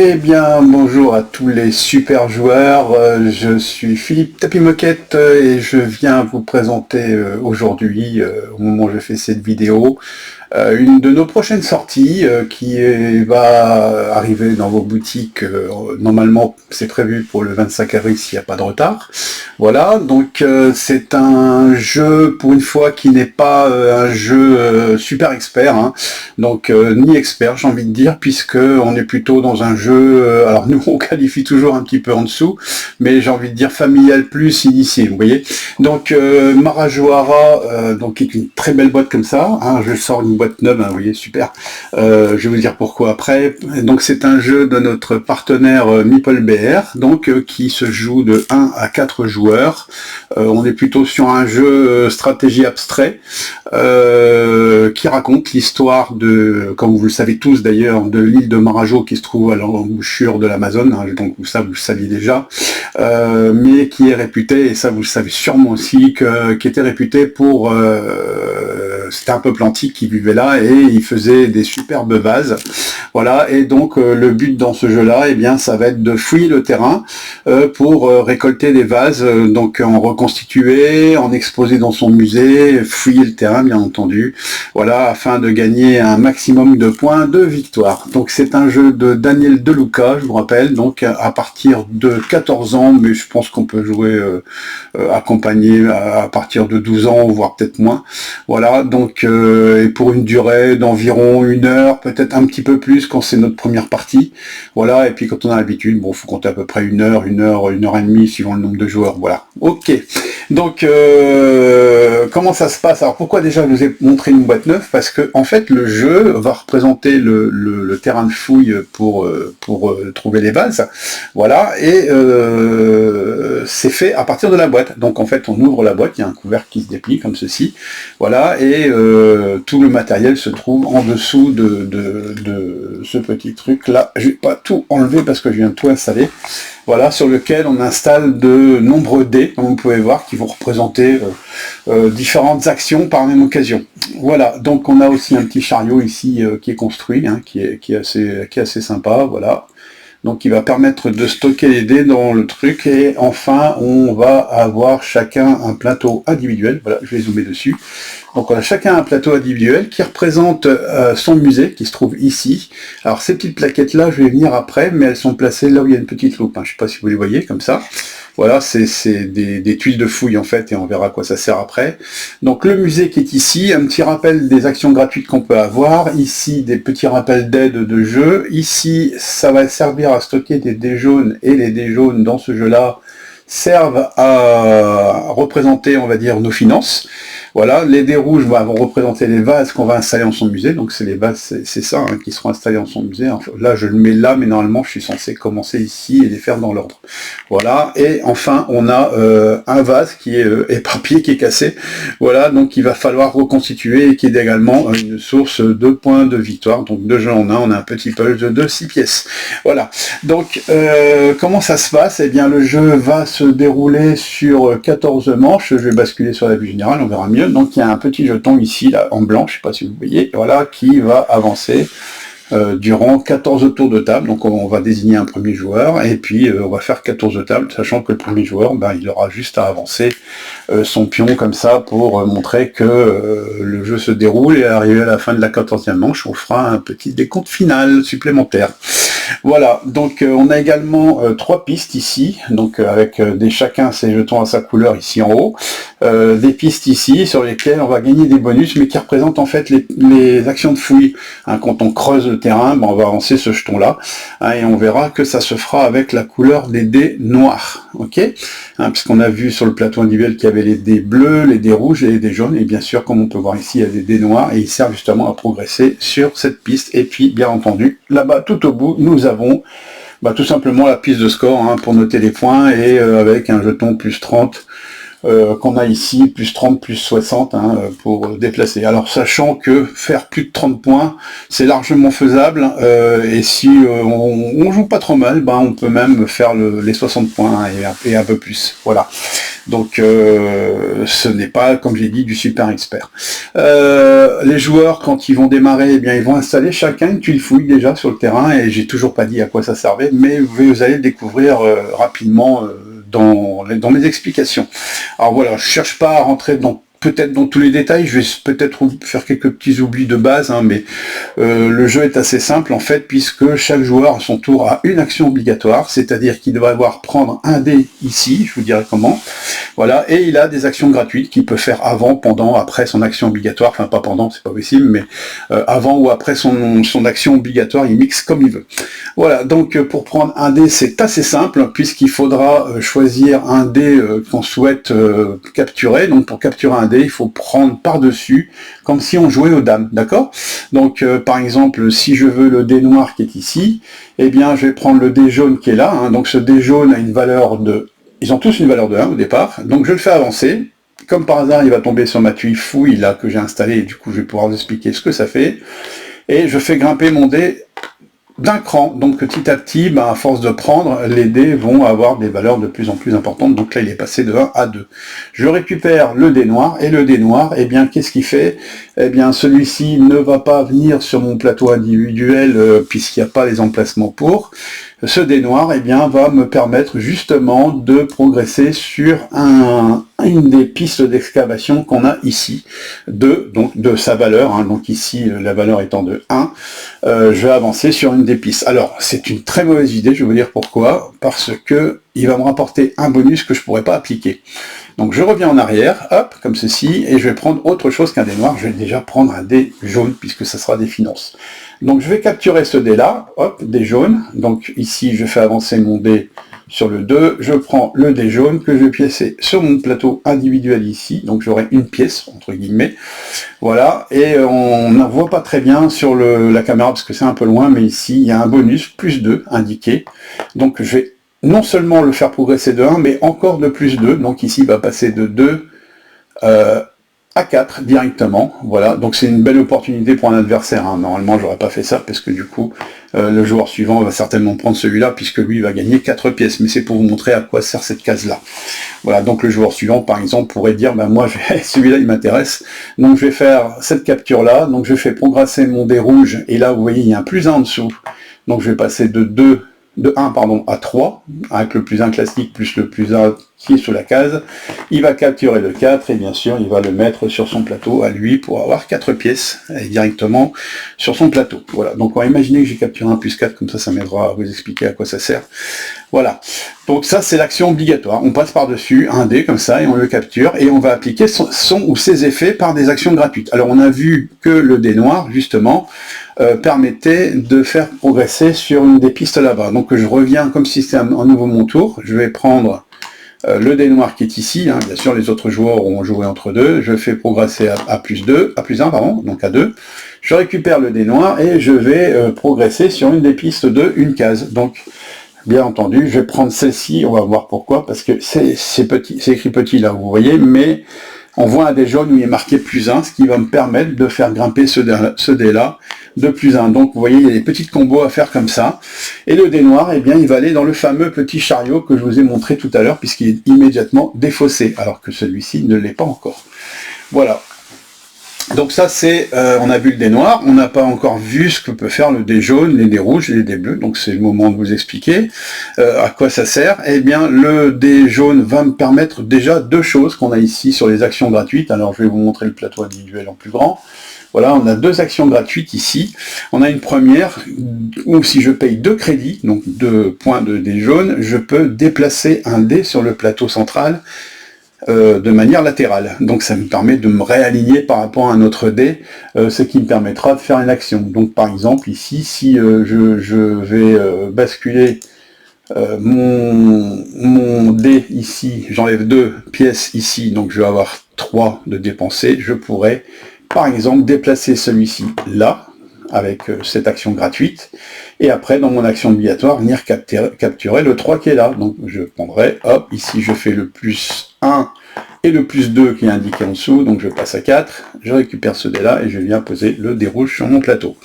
Eh bien, bonjour à tous les super joueurs, je suis Philippe Tapis Moquette et je viens vous présenter aujourd'hui, au moment où je fais cette vidéo, une de nos prochaines sorties va arriver dans vos boutiques. Normalement, c'est prévu pour le 25 avril s'il n'y a pas de retard. Voilà, donc c'est un jeu pour une fois qui n'est pas un jeu super expert, hein. Donc ni expert, j'ai envie de dire, puisque on est plutôt dans un jeu. Alors nous, on qualifie toujours un petit peu en dessous, mais j'ai envie de dire familial plus initié, vous voyez. Donc Marajoara, donc est une très belle boîte comme ça, hein. Je sors une boîte neuve, hein, vous voyez, super. Je vais vous dire pourquoi après. Donc c'est un jeu de notre partenaire MeepleBR, donc qui se joue de 1 à 4 joueurs. On est plutôt sur un jeu stratégie abstrait qui raconte l'histoire de, comme vous le savez tous d'ailleurs, de l'île de Marajo qui se trouve à l'embouchure de l'Amazone, hein, donc ça vous le saviez déjà, mais qui est réputé, et ça vous le savez sûrement aussi, qui était réputé pour... c'était un peuple antique qui vivait là et il faisait des superbes vases. Voilà, et donc le but dans ce jeu-là, eh bien, ça va être de fouiller le terrain pour récolter des vases, donc en reconstituer, en exposer dans son musée, fouiller le terrain, bien entendu, voilà, afin de gagner un maximum de points de victoire. Donc c'est un jeu de Daniel Deluca, je vous rappelle, donc à partir de 14 ans, mais je pense qu'on peut jouer accompagné à partir de 12 ans, voire peut-être moins. Voilà, donc et pour une durée d'environ 1 heure, peut-être un petit peu plus quand c'est notre première partie. Voilà, et puis quand on a l'habitude, bon, faut compter à peu près 1 heure, 1 heure, 1 heure et demie, suivant le nombre de joueurs. Voilà. Ok. Donc comment ça se passe? Alors pourquoi déjà je vous ai montré une boîte neuve? Parce que en fait le jeu va représenter le terrain de fouille pour trouver les vases. Voilà, et c'est fait à partir de la boîte. Donc en fait on ouvre la boîte, il y a un couvercle qui se déplie comme ceci. Voilà, et tout le matériel se trouve en dessous de ce petit truc là. Je vais pas tout enlever parce que je viens de tout installer. Voilà, sur lequel on installe de nombreux dés, comme vous pouvez voir, qui vont représenter différentes actions par même occasion. Voilà, donc on a aussi un petit chariot ici qui est construit, hein, qui est assez sympa, voilà. Donc il va permettre de stocker les dés dans le truc, et enfin on va avoir chacun un plateau individuel. Voilà, je vais zoomer dessus. Donc on a chacun un plateau individuel qui représente son musée, qui se trouve ici. Alors ces petites plaquettes là, je vais venir après, mais elles sont placées là où il y a une petite loupe, hein. Je ne sais pas si vous les voyez comme ça. Voilà, c'est des tuiles de fouille en fait, et on verra à quoi ça sert après. Donc le musée qui est ici, un petit rappel des actions gratuites qu'on peut avoir. Ici, des petits rappels d'aide de jeu. Ici, ça va servir à stocker des dés jaunes, et les dés jaunes dans ce jeu-là servent à représenter, on va dire, nos finances. Voilà, les dés rouges vont représenter les vases qu'on va installer dans son musée. Donc c'est les vases, c'est ça, hein, qui seront installés dans son musée. Enfin, là, je le mets là, mais normalement, je suis censé commencer ici et les faire dans l'ordre. Voilà, et enfin, on a un vase qui est éparpillé, qui est cassé. Voilà, donc il va falloir reconstituer, et qui est également une source de points de victoire. Donc de jeu en un, on a un petit puzzle de 6 pièces. Voilà, donc comment ça se passe? Eh bien, le jeu va se dérouler sur 14 manches. Je vais basculer sur la vue générale, on verra mieux. Donc il y a un petit jeton ici, là, en blanc, je ne sais pas si vous voyez, voilà, qui va avancer durant 14 tours de table. Donc on va désigner un premier joueur, et puis on va faire 14 tables, sachant que le premier joueur, ben, il aura juste à avancer son pion comme ça pour montrer que le jeu se déroule, et arrivé à la fin de la 14e manche, on fera un petit décompte final supplémentaire. Voilà, donc on a également 3 pistes ici, donc avec chacun ses jetons à sa couleur ici en haut, des pistes ici sur lesquelles on va gagner des bonus, mais qui représentent en fait les actions de fouille, hein. Quand on creuse le terrain, ben, on va avancer ce jeton là, hein, et on verra que ça se fera avec la couleur des dés noirs, ok, hein, puisqu'on a vu sur le plateau individuel qu'il y avait les dés bleus, les dés rouges et les dés jaunes, et bien sûr, comme on peut voir ici, il y a des dés noirs, et ils servent justement à progresser sur cette piste. Et puis bien entendu, là-bas tout au bout, nous avons tout simplement la piste de score, hein, pour noter les points, et avec un jeton plus 30 qu'on a ici, plus 30, plus 60 hein, pour déplacer. Alors sachant que faire plus de 30 points, c'est largement faisable, et si on joue pas trop mal, ben, on peut même faire les 60 points et un peu plus. Voilà. Donc ce n'est pas, comme j'ai dit, du super expert. Les joueurs, quand ils vont démarrer, eh bien, ils vont installer chacun une tuile fouille déjà sur le terrain, et j'ai toujours pas dit à quoi ça servait, mais vous allez le découvrir rapidement dans mes explications. Alors voilà, je cherche pas à rentrer peut-être dans tous les détails, je vais peut-être faire quelques petits oublis de base, hein, mais le jeu est assez simple en fait, puisque chaque joueur à son tour a une action obligatoire, c'est-à-dire qu'il devrait prendre un dé ici, je vous dirai comment, voilà, et il a des actions gratuites qu'il peut faire avant, pendant, après son action obligatoire, enfin pas pendant, c'est pas possible, mais avant ou après son action obligatoire, il mixe comme il veut. Voilà, donc pour prendre un dé, c'est assez simple, puisqu'il faudra choisir un dé qu'on souhaite capturer, donc pour capturer un dé, il faut prendre par-dessus, comme si on jouait aux dames, d'accord? Donc par exemple, si je veux le dé noir qui est ici, eh bien je vais prendre le dé jaune qui est là, hein, donc ce dé jaune a une valeur de... Ils ont tous une valeur de 1 au départ, donc je le fais avancer. Comme par hasard, il va tomber sur ma tuile fouille là que j'ai installée, et du coup je vais pouvoir vous expliquer ce que ça fait. Et je fais grimper mon dé d'un cran, donc petit à petit, à force de prendre, les dés vont avoir des valeurs de plus en plus importantes, donc là il est passé de 1 à 2. Je récupère le dé noir, et le dé noir, eh bien qu'est-ce qu'il fait? Eh bien celui-ci ne va pas venir sur mon plateau individuel, puisqu'il n'y a pas les emplacements pour. Ce dé noir, eh bien, va me permettre justement de progresser sur une des pistes d'excavation qu'on a ici, donc de sa valeur, hein, donc ici la valeur étant de 1, je vais avancer sur une des pistes. Alors c'est une très mauvaise idée, je vais vous dire pourquoi, parce que il va me rapporter un bonus que je ne pourrais pas appliquer. Donc je reviens en arrière, hop, comme ceci, et je vais prendre autre chose qu'un dé noir, je vais déjà prendre un dé jaune, puisque ça sera des finances. Donc je vais capturer ce dé-là, hop, dé jaune, donc ici je fais avancer mon dé sur le 2, je prends le dé jaune que je vais piécer sur mon plateau individuel ici, donc j'aurai une pièce, entre guillemets, voilà, et on ne voit pas très bien sur la caméra parce que c'est un peu loin, mais ici il y a un bonus, plus 2, indiqué, donc je vais non seulement le faire progresser de 1, mais encore de plus 2, donc ici il va passer de 2 à 4 directement, voilà, donc c'est une belle opportunité pour un adversaire, hein. Normalement j'aurais pas fait ça, parce que du coup, le joueur suivant va certainement prendre celui-là, puisque lui va gagner 4 pièces, mais c'est pour vous montrer à quoi sert cette case-là. Voilà, donc le joueur suivant, par exemple, pourrait dire, moi celui-là il m'intéresse, donc je vais faire cette capture-là, donc je fais progresser mon dé rouge, et là vous voyez il y a un plus 1 en dessous, donc je vais passer de 1 à 3, avec le plus 1 classique plus le plus 1 qui est sous la case, il va capturer le 4 et bien sûr il va le mettre sur son plateau à lui pour avoir 4 pièces et directement sur son plateau. Voilà, donc on va imaginer que j'ai capturé un plus 4, comme ça m'aidera à vous expliquer à quoi ça sert. Voilà, donc ça c'est l'action obligatoire, on passe par-dessus un dé comme ça et on le capture et on va appliquer son ou ses effets par des actions gratuites. Alors on a vu que le dé noir justement permettait de faire progresser sur une des pistes là-bas. Donc je reviens comme si c'était à nouveau mon tour, je vais prendre le dé noir qui est ici, hein, bien sûr les autres joueurs ont joué entre deux, je fais progresser à plus 1, pardon, donc à 2, je récupère le dé noir et je vais progresser sur une des pistes de une case. Donc bien entendu, je vais prendre celle-ci, on va voir pourquoi, parce que c'est écrit petit là, vous voyez, mais on voit un dé jaune où il est marqué plus 1, ce qui va me permettre de faire grimper ce dé-là de plus 1. Donc vous voyez, il y a des petites combos à faire comme ça. Et le dé noir, eh bien, il va aller dans le fameux petit chariot que je vous ai montré tout à l'heure, puisqu'il est immédiatement défaussé, alors que celui-ci ne l'est pas encore. Voilà. Donc ça c'est, on a vu le dé noir, on n'a pas encore vu ce que peut faire le dé jaune, les dés rouges et les dés bleus, donc c'est le moment de vous expliquer à quoi ça sert. Eh bien le dé jaune va me permettre déjà deux choses qu'on a ici sur les actions gratuites. Alors je vais vous montrer le plateau individuel en plus grand. Voilà, on a deux actions gratuites ici. On a une première où si je paye 2 crédits, donc 2 points de dé jaune, je peux déplacer un dé sur le plateau central de manière latérale. Donc ça me permet de me réaligner par rapport à un autre dé, ce qui me permettra de faire une action. Donc par exemple ici, si je vais basculer mon dé ici, j'enlève 2 pièces ici, donc je vais avoir 3 de dépensés, je pourrais par exemple déplacer celui-ci là, avec cette action gratuite, et après dans mon action obligatoire venir capturer le 3 qui est là. Donc je prendrai, hop, ici je fais le plus 1 et le plus 2 qui est indiqué en dessous, donc je passe à 4, je récupère ce dé là et je viens poser le dé rouge sur mon plateau.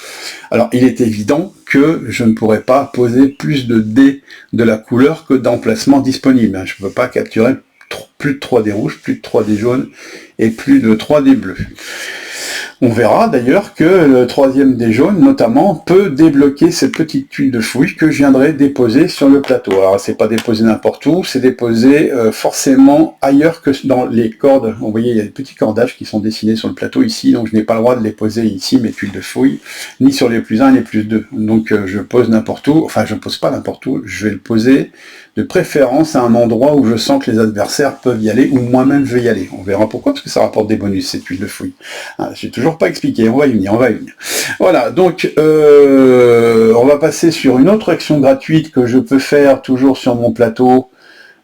Alors il est évident que je ne pourrais pas poser plus de dés de la couleur que d'emplacements disponibles. Je ne peux pas capturer plus de 3 dés rouges, plus de 3 dés jaunes et plus de 3 dés bleus. On verra d'ailleurs que le troisième dé jaune, notamment, peut débloquer cette petite tuile de fouille que je viendrai déposer sur le plateau. Alors, c'est pas déposé n'importe où, c'est déposé forcément ailleurs que dans les cordes. Vous voyez, il y a des petits cordages qui sont dessinés sur le plateau ici, donc je n'ai pas le droit de les poser ici, mes tuiles de fouille, ni sur les plus 1 et les plus 2. Donc, je pose n'importe où, enfin, je pose pas n'importe où, je vais le poser de préférence à un endroit où je sens que les adversaires peuvent y aller, ou moi-même je vais y aller. On verra pourquoi, parce que ça rapporte des bonus, cette tuile de fouille. J'ai toujours pas expliqué, on va y venir, on va y venir. Voilà, donc on va passer sur une autre action gratuite que je peux faire toujours sur mon plateau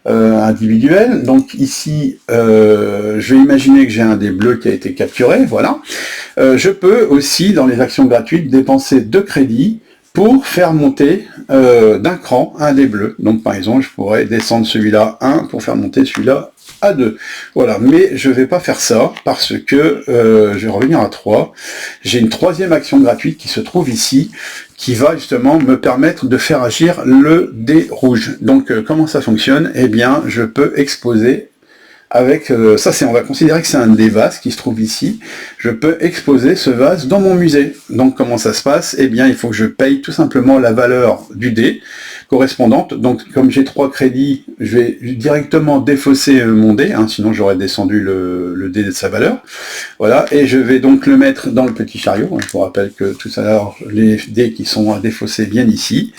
individuel. Donc ici, je vais imaginer que j'ai un dé bleu qui a été capturé, voilà. Je peux aussi, dans les actions gratuites, dépenser 2 crédits pour faire monter d'un cran un dé bleu. Donc par exemple, je pourrais descendre celui-là 1 pour faire monter celui-là à 2. Voilà, mais je ne vais pas faire ça parce que je vais revenir à 3. J'ai une troisième action gratuite qui se trouve ici, qui va justement me permettre de faire agir le dé rouge. Donc comment ça fonctionne? Eh bien, je peux exposer avec ça, on va considérer que c'est un des vases qui se trouve ici. Je peux exposer ce vase dans mon musée. Donc comment ça se passe? Eh bien, il faut que je paye tout simplement la valeur du dé correspondante. Donc comme j'ai 3 crédits, je vais directement défausser mon dé, sinon j'aurais descendu le dé de sa valeur. Voilà, et je vais donc le mettre dans le petit chariot. Je vous rappelle que tout à l'heure, les dés qui sont à défausser viennent ici.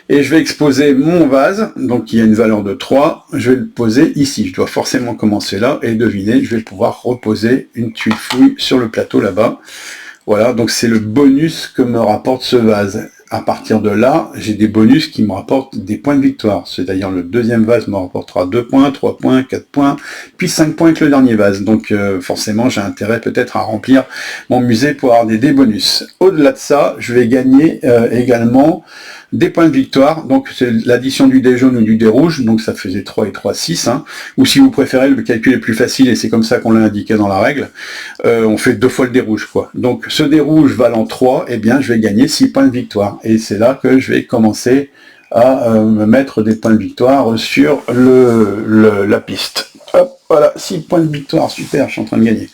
Et je vais exposer mon vase, donc qui a une valeur de 3, je vais le poser ici. Je dois forcément commencer là, et devinez, je vais pouvoir reposer une tuile fouille sur le plateau là-bas. Voilà, donc c'est le bonus que me rapporte ce vase. À partir de là, j'ai des bonus qui me rapportent des points de victoire. C'est-à-dire le deuxième vase me rapportera 2 points, 3 points, 4 points, puis 5 points avec le dernier vase. Donc forcément, j'ai intérêt peut-être à remplir mon musée pour avoir des bonus. Au-delà de ça, je vais gagner également des points de victoire, donc c'est l'addition du dé jaune ou du dé rouge, donc ça faisait 3 et 3, 6, ou si vous préférez, le calcul est plus facile, et c'est comme ça qu'on l'a indiqué dans la règle, on fait 2 fois le dé rouge, quoi. Donc ce dé rouge valant 3, eh bien je vais gagner 6 points de victoire, et c'est là que je vais commencer à me mettre des points de victoire sur la piste. Hop, voilà, 6 points de victoire, super, je suis en train de gagner.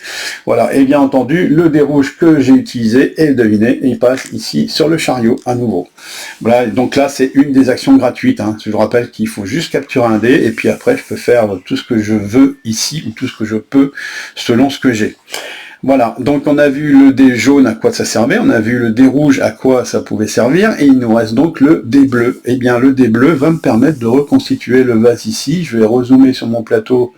Voilà, et bien entendu, le dé rouge que j'ai utilisé, et devinez, il passe ici sur le chariot à nouveau. Voilà, donc là c'est une des actions gratuites. Je vous rappelle qu'il faut juste capturer un dé, et puis après je peux faire tout ce que je veux ici, ou tout ce que je peux selon ce que j'ai. Voilà, donc on a vu le dé jaune à quoi ça servait, on a vu le dé rouge à quoi ça pouvait servir, et il nous reste donc le dé bleu. Eh bien le dé bleu va me permettre de reconstituer le vase ici. Je vais rezoomer sur mon plateau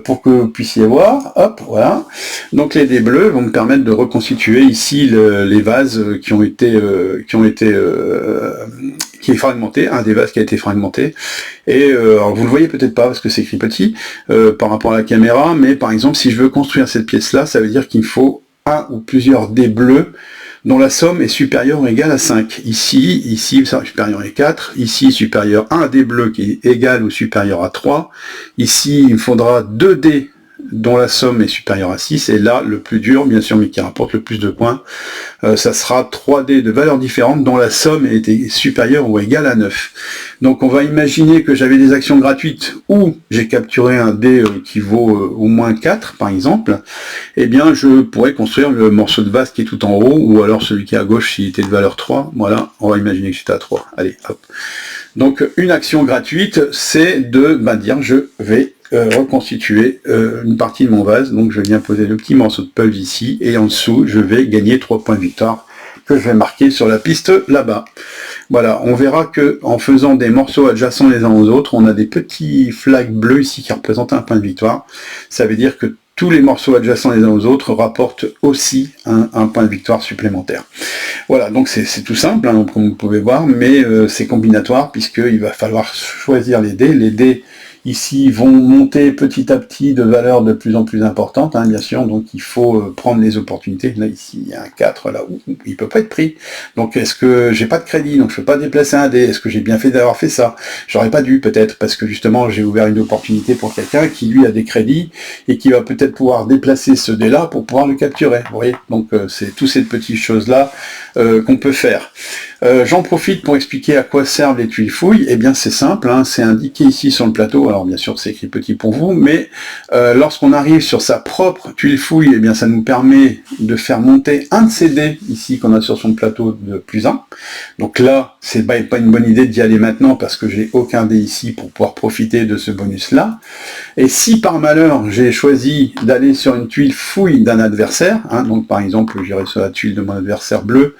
pour que vous puissiez voir, hop, voilà. Donc les dés bleus vont me permettre de reconstituer ici les vases qui est fragmenté, un des vases qui a été fragmenté. Et alors vous le voyez peut-être pas parce que c'est écrit petit par rapport à la caméra, mais par exemple si je veux construire cette pièce-là, ça veut dire qu'il me faut un ou plusieurs dés bleus dont la somme est supérieure ou égale à 5. Ici, supérieur à 4, ici supérieur à un dé bleu qui est égal ou supérieur à 3, ici il me faudra 2 dés dont la somme est supérieure à 6, et là, le plus dur, bien sûr, mais qui rapporte le plus de points, ça sera 3 dés de valeurs différentes dont la somme est supérieure ou égale à 9. Donc on va imaginer que j'avais des actions gratuites où j'ai capturé un dé qui vaut au moins 4, par exemple, eh bien je pourrais construire le morceau de vase qui est tout en haut, ou alors celui qui est à gauche s'il était de valeur 3, voilà, on va imaginer que c'était à 3, allez, hop. Donc une action gratuite, c'est de dire je vais reconstituer une partie de mon vase, donc je viens poser le petit morceau de pulve ici, et en dessous je vais gagner 3 points de victoire que je vais marquer sur la piste là-bas. Voilà, on verra que en faisant des morceaux adjacents les uns aux autres, on a des petits flags bleus ici qui représentent un point de victoire. Ça veut dire que tous les morceaux adjacents les uns aux autres rapportent aussi un point de victoire supplémentaire. Voilà, donc c'est tout simple, comme vous pouvez voir, mais c'est combinatoire puisqu'il va falloir choisir les dés. Les dés, ici vont monter petit à petit de valeurs de plus en plus importantes, hein, bien sûr, donc il faut prendre les opportunités. Là, ici, il y a un 4, là, où il peut pas être pris. Donc, est-ce que j'ai pas de crédit, donc je peux pas déplacer un dé? Est-ce que j'ai bien fait d'avoir fait ça? J'aurais pas dû, peut-être, parce que justement, j'ai ouvert une opportunité pour quelqu'un qui, lui, a des crédits, et qui va peut-être pouvoir déplacer ce dé-là pour pouvoir le capturer, vous voyez? Donc, c'est toutes ces petites choses-là qu'on peut faire. J'en profite pour expliquer à quoi servent les tuiles fouilles. Eh bien c'est simple, hein, c'est indiqué ici sur le plateau, alors bien sûr c'est écrit petit pour vous, mais lorsqu'on arrive sur sa propre tuile fouille, eh bien ça nous permet de faire monter un de ces dés ici qu'on a sur son plateau de +1. Donc là, c'est pas une bonne idée d'y aller maintenant parce que j'ai aucun dé ici pour pouvoir profiter de ce bonus-là. Et si par malheur j'ai choisi d'aller sur une tuile fouille d'un adversaire, hein, donc par exemple j'irai sur la tuile de mon adversaire bleu,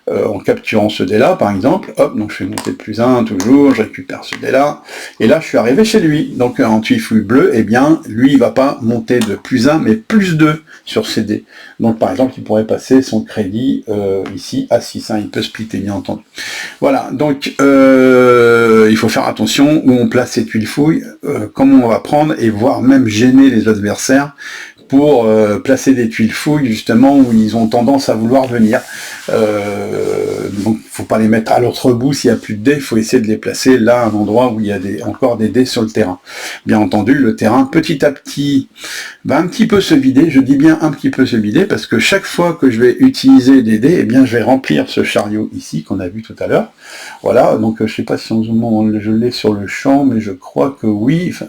en capturant ce dé-là, par exemple, hop, donc je fais monter de +1, toujours, je récupère ce dé-là, et là je suis arrivé chez lui, donc en tuile fouille bleue, eh bien, lui il va pas monter de +1, mais +2 sur ces dés. Donc par exemple, il pourrait passer son crédit ici à 6, hein, il peut splitter, bien entendu. Voilà, donc il faut faire attention où on place ces tuiles fouilles, comment on va prendre, et voire même gêner les adversaires, pour placer des tuiles fouilles justement où ils ont tendance à vouloir venir. Donc il ne faut pas les mettre à l'autre bout s'il n'y a plus de dés, il faut essayer de les placer là, à un endroit où il y a encore des dés sur le terrain. Bien entendu, le terrain petit à petit va un petit peu se vider, je dis bien un petit peu se vider, parce que chaque fois que je vais utiliser des dés, eh bien je vais remplir ce chariot ici qu'on a vu tout à l'heure. Voilà, donc je ne sais pas si en ce moment je l'ai sur le champ, mais je crois que oui. Enfin,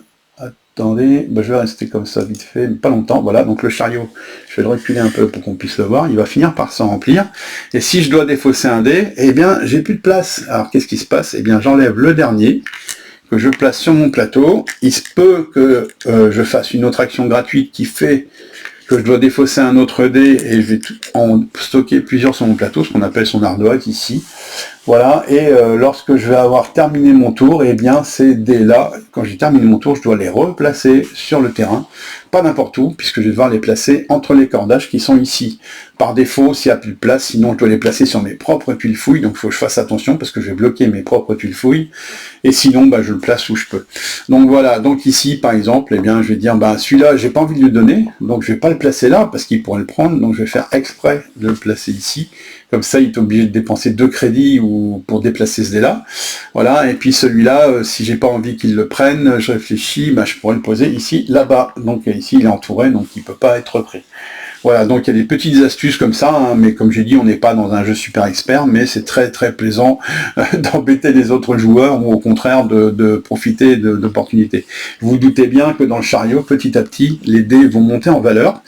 attendez, ben je vais rester comme ça vite fait, mais pas longtemps. Voilà, donc le chariot, je vais le reculer un peu pour qu'on puisse le voir, il va finir par s'en remplir. Et si je dois défausser un dé, eh bien j'ai plus de place. Alors qu'est-ce qui se passe? Eh bien j'enlève le dernier, que je place sur mon plateau. Il se peut que je fasse une autre action gratuite qui fait que je dois défausser un autre dé, et je vais en stocker plusieurs sur mon plateau, ce qu'on appelle son ardoise ici. Voilà, et lorsque je vais avoir terminé mon tour, et bien ces dés-là, quand j'ai terminé mon tour, je dois les replacer sur le terrain, pas n'importe où, puisque je vais devoir les placer entre les cordages qui sont ici. Par défaut, s'il n'y a plus de place, sinon je dois les placer sur mes propres tuiles fouilles, donc il faut que je fasse attention, parce que je vais bloquer mes propres tuiles fouilles, et sinon bah, je le place où je peux. Donc voilà, donc ici par exemple, eh bien je vais dire, bah, celui-là j'ai pas envie de le donner, donc je vais pas le placer là, parce qu'il pourrait le prendre, donc je vais faire exprès de le placer ici. Comme ça, il est obligé de dépenser 2 crédits pour déplacer ce dé-là. Voilà, et puis celui-là, si j'ai pas envie qu'il le prenne, je réfléchis, bah, je pourrais le poser ici, là-bas. Donc ici, il est entouré, donc il peut pas être pris. Voilà, donc il y a des petites astuces comme ça, hein, mais comme j'ai dit, on n'est pas dans un jeu super expert, mais c'est très très plaisant d'embêter les autres joueurs, ou au contraire de profiter d'opportunités. Vous vous doutez bien que dans le chariot, petit à petit, les dés vont monter en valeur,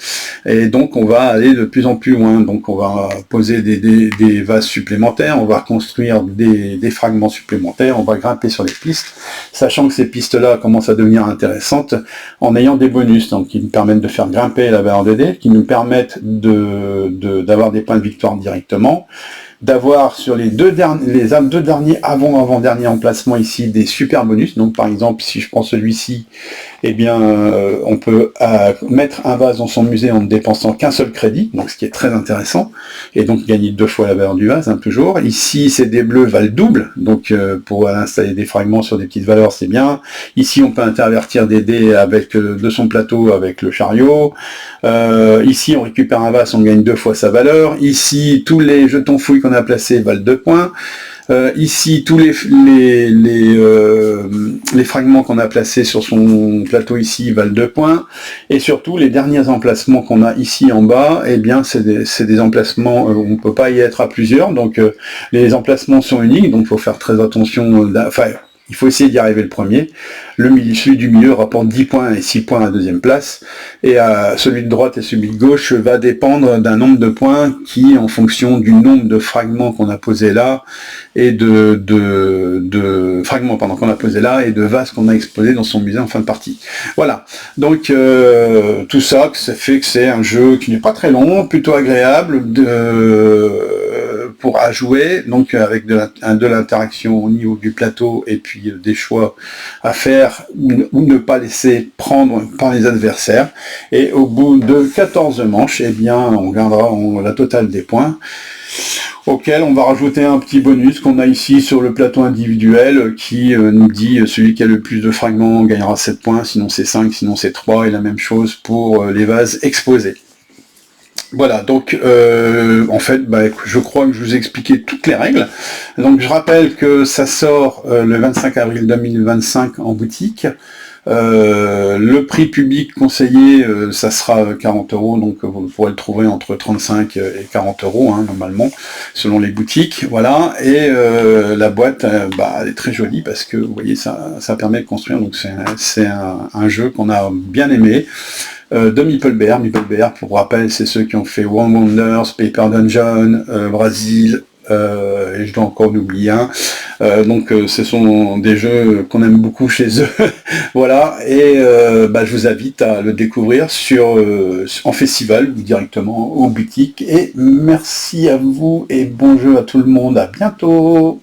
et donc on va aller de plus en plus loin. Donc on va poser des vases supplémentaires, on va construire des fragments supplémentaires, on va grimper sur les pistes, sachant que ces pistes-là commencent à devenir intéressantes en ayant des bonus, donc qui nous permettent de faire grimper la valeur des dés, qui nous permettent d'avoir des points de victoire directement, d'avoir sur les deux derniers avant-derniers emplacements ici des super bonus. Donc par exemple, si je prends celui-ci, eh bien on peut mettre un vase dans son musée en ne dépensant qu'un seul crédit, donc ce qui est très intéressant, et donc gagner 2 fois la valeur du vase, hein, toujours. Ici, ces dés bleus valent double, donc pour installer des fragments sur des petites valeurs, c'est bien. Ici, on peut intervertir des dés avec de son plateau avec le chariot. Ici, on récupère un vase, on gagne 2 fois sa valeur. Ici, tous les jetons fouilles qu'on a placés valent 2 points. Ici, tous les fragments qu'on a placés sur son plateau ici valent 2 points. Et surtout, les derniers emplacements qu'on a ici en bas, eh bien, c'est des emplacements où on ne peut pas y être à plusieurs. Donc, les emplacements sont uniques, donc il faut faire très attention. Enfin, il faut essayer d'y arriver le premier. Celui du milieu rapporte 10 points et 6 points à la deuxième place. Et celui de droite et celui de gauche va dépendre d'un nombre de points qui, en fonction du nombre de fragments qu'on a posés là, et de fragments qu'on a posés là, et de vases qu'on a exposés dans son musée en fin de partie. Voilà. Donc, tout ça, ça fait que c'est un jeu qui n'est pas très long, plutôt agréable, à jouer, donc avec de l'interaction au niveau du plateau, et puis des choix à faire ou ne pas laisser prendre par les adversaires. Et au bout de 14 manches, eh bien, on gagnera la totale des points. auquel on va rajouter un petit bonus qu'on a ici sur le plateau individuel qui nous dit celui qui a le plus de fragments gagnera 7 points, sinon c'est 5, sinon c'est 3, et la même chose pour les vases exposés. Voilà, donc en fait, je crois que je vous ai expliqué toutes les règles. Donc je rappelle que ça sort le 25 avril 2025 en boutique. Le prix public conseillé, ça sera 40 €, donc vous pourrez le trouver entre 35 et 40 €, hein, normalement, selon les boutiques, voilà, et la boîte, elle est très jolie, parce que, vous voyez, ça permet de construire, donc c'est un jeu qu'on a bien aimé, de Meeple Bear. Meeple Bear, pour rappel, c'est ceux qui ont fait World Wonders, Paper Dungeon, Brasil, et je dois encore en oublier un. Donc ce sont des jeux qu'on aime beaucoup chez eux. Voilà, et je vous invite à le découvrir en festival ou directement aux boutiques. Et merci à vous et bon jeu à tout le monde, à bientôt.